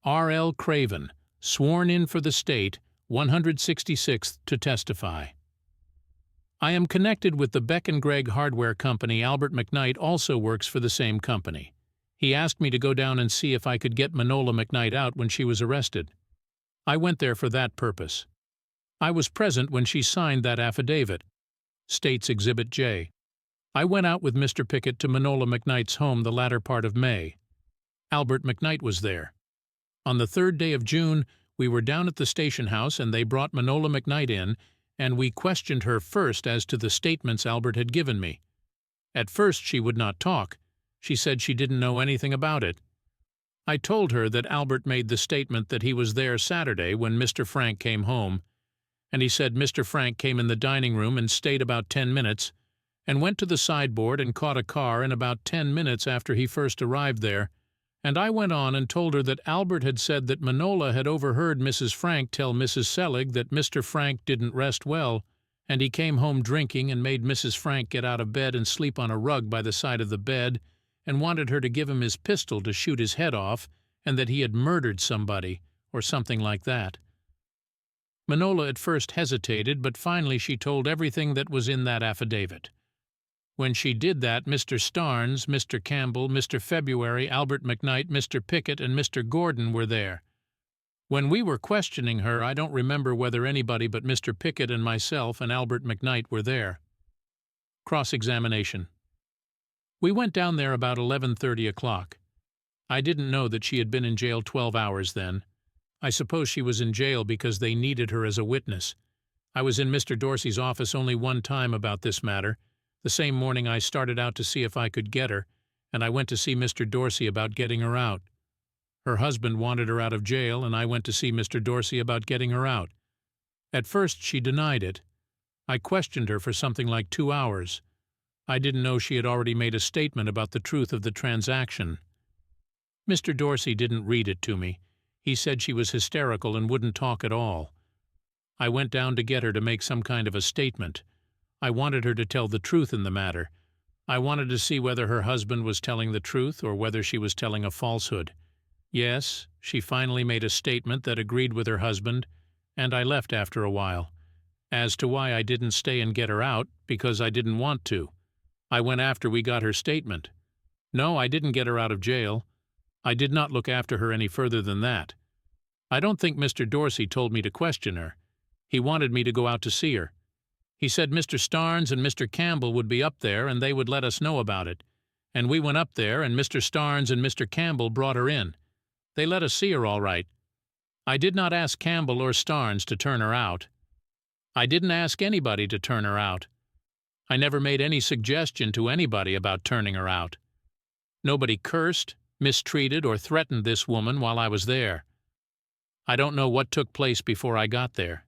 R.L. CRAVEN, sworn in for the state, 166th to testify. I am connected with the Beck & Gregg hardware company. Albert McKnight also works for the same company. He asked me to go down and see if I could get Manola McKnight out when she was arrested. I went there for that purpose. I was present when she signed that affidavit. State's Exhibit J. I went out with Mr. Pickett to Manola McKnight's home the latter part of May. Albert McKnight was there. On the 3rd day of June, we were down at the station house and they brought Manola McKnight in, and we questioned her first as to the statements Albert had given me. At first she would not talk. She said she didn't know anything about it. I told her that Albert made the statement that he was there Saturday when Mr. Frank came home, and he said Mr. Frank came in the dining room and stayed about 10 minutes, and went to the sideboard and caught a car in about 10 minutes after he first arrived there, and I went on and told her that Albert had said that Manola had overheard Mrs. Frank tell Mrs. Selig that Mr. Frank didn't rest well, and he came home drinking and made Mrs. Frank get out of bed and sleep on a rug by the side of the bed, and wanted her to give him his pistol to shoot his head off, and that he had murdered somebody, or something like that. Manola at first hesitated, but finally she told everything that was in that affidavit. When she did that, Mr. Starnes, Mr. Campbell, Mr. February, Albert McKnight, Mr. Pickett, and Mr. Gordon were there. When we were questioning her, I don't remember whether anybody but Mr. Pickett and myself and Albert McKnight were there. Cross-examination. We went down there about 11:30 o'clock. I didn't know that she had been in jail 12 hours then. I suppose she was in jail because they needed her as a witness. I was in Mr. Dorsey's office only one time about this matter. The same morning I started out to see if I could get her, and I went to see Mr. Dorsey about getting her out. Her husband wanted her out of jail, and I went to see Mr. Dorsey about getting her out. At first she denied it. I questioned her for something like 2 hours. I didn't know she had already made a statement about the truth of the transaction. Mr. Dorsey didn't read it to me. He said she was hysterical and wouldn't talk at all. I went down to get her to make some kind of a statement. I wanted her to tell the truth in the matter. I wanted to see whether her husband was telling the truth or whether she was telling a falsehood. Yes, she finally made a statement that agreed with her husband, and I left after a while. As to why I didn't stay and get her out, because I didn't want to. I went after we got her statement. No, I didn't get her out of jail. I did not look after her any further than that. I don't think Mr. Dorsey told me to question her. He wanted me to go out to see her. He said Mr. Starnes and Mr. Campbell would be up there and they would let us know about it. And we went up there and Mr. Starnes and Mr. Campbell brought her in. They let us see her all right. I did not ask Campbell or Starnes to turn her out. I didn't ask anybody to turn her out. I never made any suggestion to anybody about turning her out. Nobody cursed, mistreated, or threatened this woman while I was there. I don't know what took place before I got there.